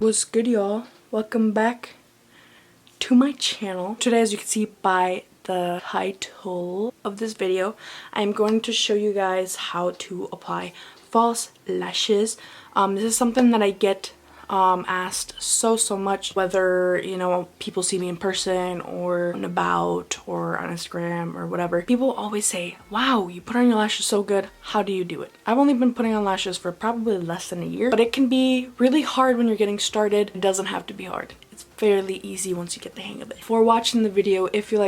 What's good, y'all? Welcome back to my channel. Today, as you can see by the title of this video, I'm going to show you guys how to apply false lashes. This is something that I get asked so much, whether people see me in person or about or on Instagram or whatever. People always say, wow, you put on your lashes so good, how do you do it? I've only been putting on lashes for probably less than a year, but it can be really hard when you're getting started. It doesn't have to be hard. It's fairly easy once you get the hang of it. Before watching the video, if you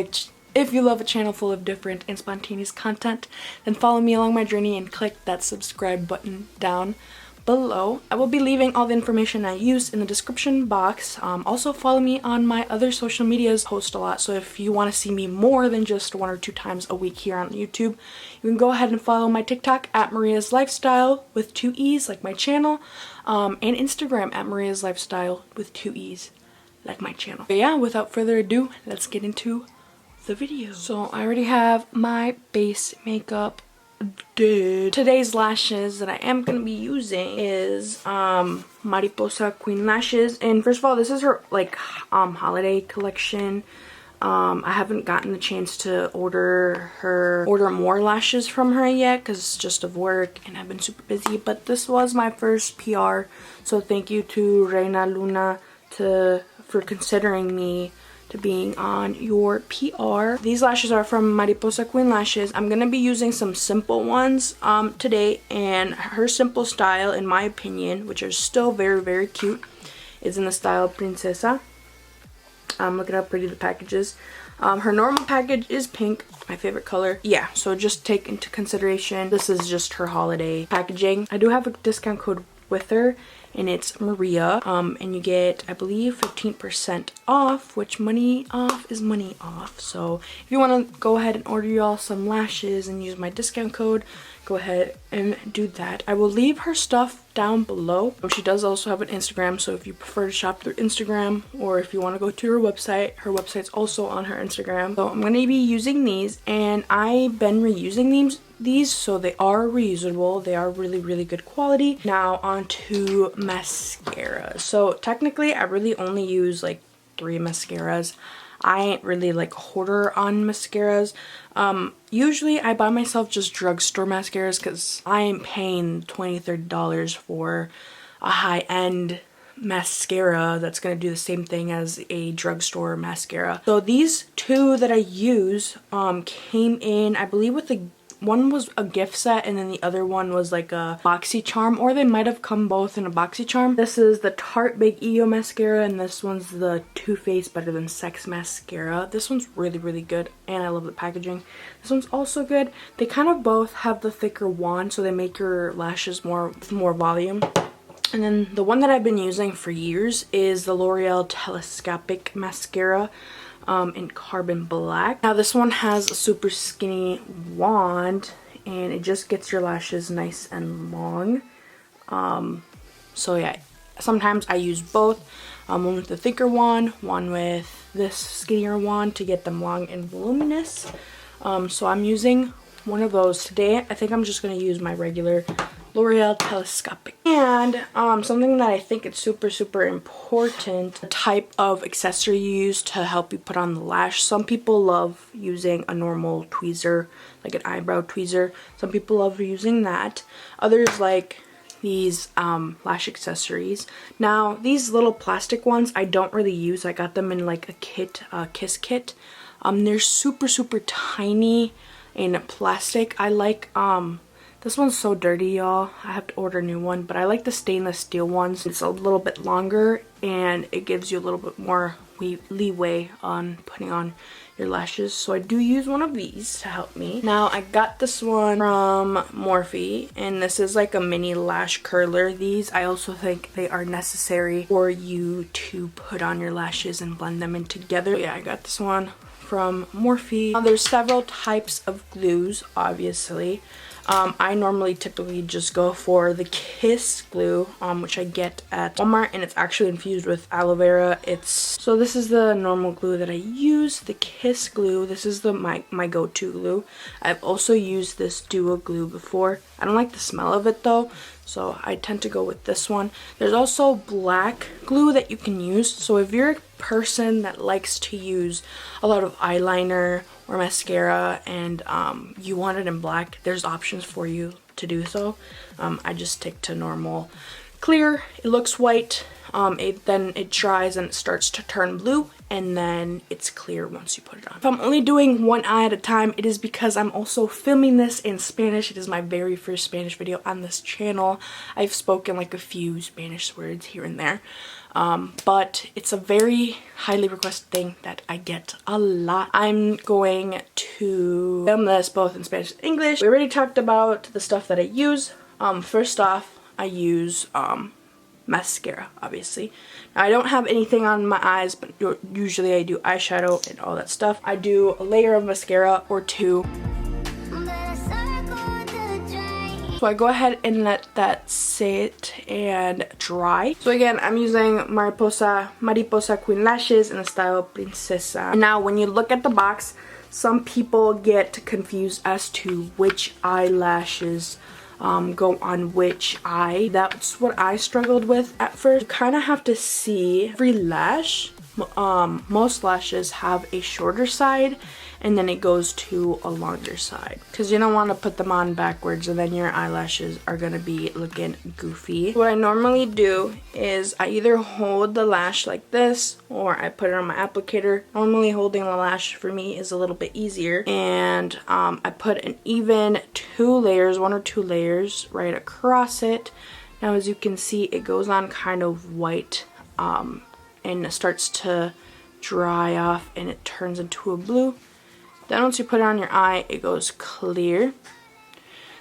love a channel full of different and spontaneous content, then follow me along my journey and click that subscribe button down below. I will be leaving all the information I use in the description box. Also follow me on my other social medias. I post a lot, so if you want to see me more than just 1 or 2 times a week here on YouTube, you can go ahead and follow my TikTok at Maria's Lifestyle with 2 E's like my channel, and Instagram at Maria's Lifestyle with 2 E's like my channel. But yeah, without further ado, let's get into the video. So I already have my base makeup. Today's lashes that I am going to be using is Mariposa Queen Lashes, and first of all, this is her holiday collection. I haven't gotten the chance to order more lashes from her yet because just of work and I've been super busy, but this was my first PR, so thank you to Reina Luna for considering me to being on your PR. These lashes are from Mariposa Queen Lashes. I'm gonna be using some simple ones today, and her simple style, in my opinion, which are still very cute, is in the style Princesa. Look at how pretty the package is. Her normal package is pink, my favorite color. Yeah, so just take into consideration this is just her holiday packaging. I do have a discount code with her, and it's Maria, and you get, I believe, 15% off, which money off is money off. So if you want to go ahead and order y'all some lashes and use my discount code, go ahead and do that. I will leave her stuff down below. She does also have an Instagram, so if you prefer to shop through Instagram, or if you want to go to her website's also on her Instagram. So I'm going to be using these, and I've been reusing these, so they are reusable. They are really good quality. Now on to mascara. So technically I really only use like 3 mascaras. I ain't really like a hoarder on mascaras. Usually I buy myself just drugstore mascaras because I ain't paying $20-30 for a high-end mascara that's going to do the same thing as a drugstore mascara. So these 2 that I use came in, I believe, with one was a gift set, and then the other one was like a BoxyCharm, or they might have come both in a BoxyCharm. This is the Tarte Big Ego mascara, and this one's the Too Faced Better Than Sex mascara. This one's really good, and I love the packaging. This one's also good. They kind of both have the thicker wand, so they make your lashes with more volume. And then the one that I've been using for years is the L'Oreal Telescopic mascara in Carbon Black. Now this one has a super skinny wand, and it just gets your lashes nice and long. So yeah, sometimes I use both. One with the thicker wand, one with this skinnier wand to get them long and voluminous. So I'm using one of those today. I think I'm just going to use my regular L'Oreal Telescopic. And something that I think is super important, the type of accessory you use to help you put on the lash. Some people love using a normal tweezer, like an eyebrow tweezer. Some people love using that. Others like these lash accessories. Now these little plastic ones I don't really use. I got them in like a kit, kiss kit. They're super tiny in plastic. I like this one's so dirty, y'all. I have to order a new one, but I like the stainless steel ones. It's a little bit longer, and it gives you a little bit more leeway on putting on your lashes. So I do use one of these to help me. Now I got this one from Morphe, and this is like a mini lash curler. These, I also think they are necessary for you to put on your lashes and blend them in together. Yeah, I got this one from Morphe. There's several types of glues, obviously. I normally typically just go for the Kiss glue, which I get at Walmart, and it's actually infused with aloe vera. So this is the normal glue that I use, the Kiss glue. This is my go-to glue. I've also used this Duo glue before. I don't like the smell of it though, so I tend to go with this one. There's also black glue that you can use. So if you're a person that likes to use a lot of eyeliner or mascara and you want it in black, there's options for you to do so. I just stick to normal clear. It looks white, then it dries and it starts to turn blue, and then it's clear once you put it on. If I'm only doing one eye at a time, it is because I'm also filming this in Spanish. It is my very first Spanish video on this channel. I've spoken like a few Spanish words here and there. But it's a very highly requested thing that I get a lot. I'm going to film this both in Spanish and English. We already talked about the stuff that I use. First off, I use mascara, obviously. Now, I don't have anything on my eyes, but usually I do eyeshadow and all that stuff. I do a layer of mascara or two. So I go ahead and let that sit and dry. So again, I'm using Mariposa Queen Lashes in the style Princesa. And now when you look at the box, some people get confused as to which eyelashes go on which eye. That's what I struggled with at first. You kind of have to see every lash. Most lashes have a shorter side and then it goes to a longer side, because you don't want to put them on backwards and then your eyelashes are going to be looking goofy. What I normally do is I either hold the lash like this or I put it on my applicator. Normally holding the lash for me is a little bit easier, and I put an even one or two layers right across it. Now as you can see, it goes on kind of white and it starts to dry off and it turns into a blue. Then once you put it on your eye, it goes clear.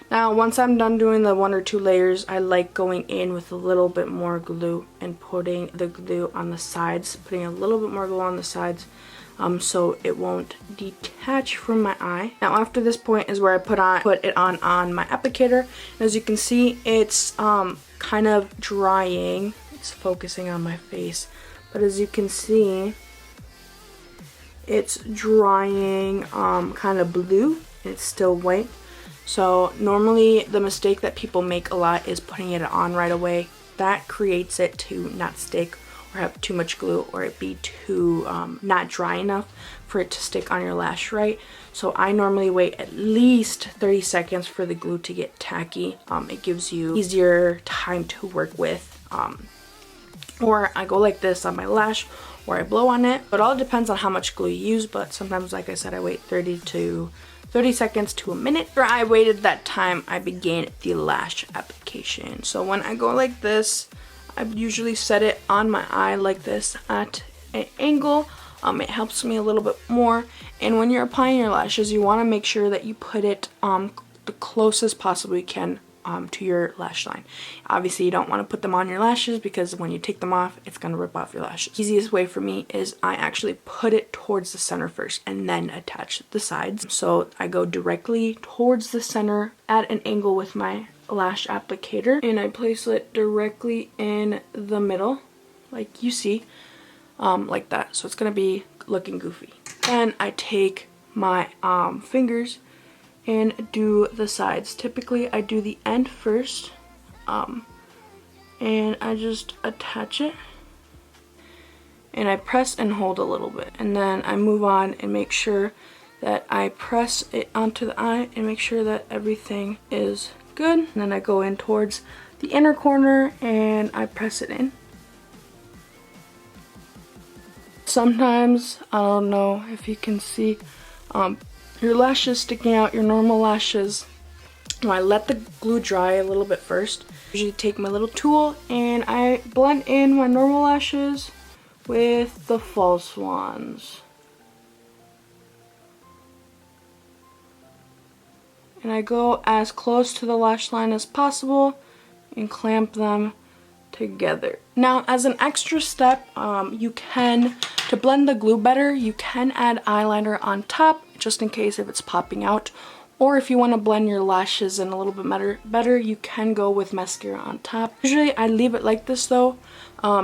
Now once I'm done doing the one or two layers, I like going in with a little bit more glue and putting the glue on the sides, putting a little bit more glue on the sides so it won't detach from my eye. Now after this point is where I put it on my applicator. And as you can see, it's kind of drying. It's focusing on my face, but as you can see, it's drying kind of blue. It's still white. So normally the mistake that people make a lot is putting it on right away. That creates it to not stick or have too much glue, or it be too not dry enough for it to stick on your lash right. So I normally wait at least 30 seconds for the glue to get tacky. It gives you easier time to work with. Or I go like this on my lash, or I blow on it. It all depends on how much glue you use, but sometimes, like I said, I wait 30 seconds to a minute. After I waited that time, I began the lash application. So when I go like this, I usually set it on my eye like this at an angle. It helps me a little bit more. And when you're applying your lashes, you want to make sure that you put it the closest possible you can to your lash line. Obviously you don't want to put them on your lashes, because when you take them off, it's going to rip off your lashes. The easiest way for me is I actually put it towards the center first and then attach the sides. So I go directly towards the center at an angle with my lash applicator, and I place it directly in the middle like you see, like that. So it's going to be looking goofy. Then I take my fingers and do the sides. Typically I do the end first, and I just attach it and I press and hold a little bit, and then I move on and make sure that I press it onto the eye and make sure that everything is good. And then I go in towards the inner corner and I press it in. Sometimes, I don't know if you can see, your lashes sticking out, your normal lashes. I let the glue dry a little bit first. I usually take my little tool and I blend in my normal lashes with the false ones. And I go as close to the lash line as possible and clamp them together. Now, as an extra step, you can To blend the glue better, you can add eyeliner on top just in case if it's popping out. Or if you want to blend your lashes in a little bit better, you can go with mascara on top. Usually I leave it like this though,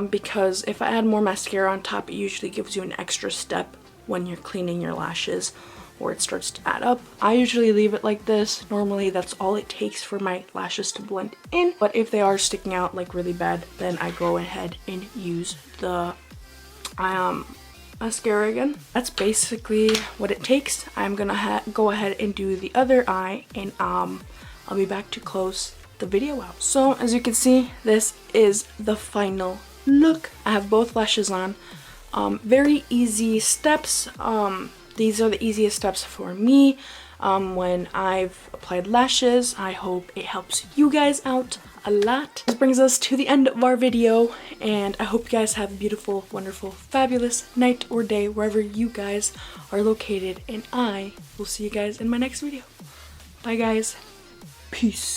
because if I add more mascara on top, it usually gives you an extra step when you're cleaning your lashes or it starts to add up. I usually leave it like this. Normally that's all it takes for my lashes to blend in. But if they are sticking out like really bad, then I go ahead and use the mascara again. That's basically what it takes. I'm gonna go ahead and do the other eye, and I'll be back to close the video out. So as you can see, this is the final look. I have both lashes on. Very easy steps. These are the easiest steps for me when I've applied lashes. I hope it helps you guys out a lot. This brings us to the end of our video, and I hope you guys have a beautiful, wonderful, fabulous night or day wherever you guys are located, and I will see you guys in my next video. Bye guys. Peace.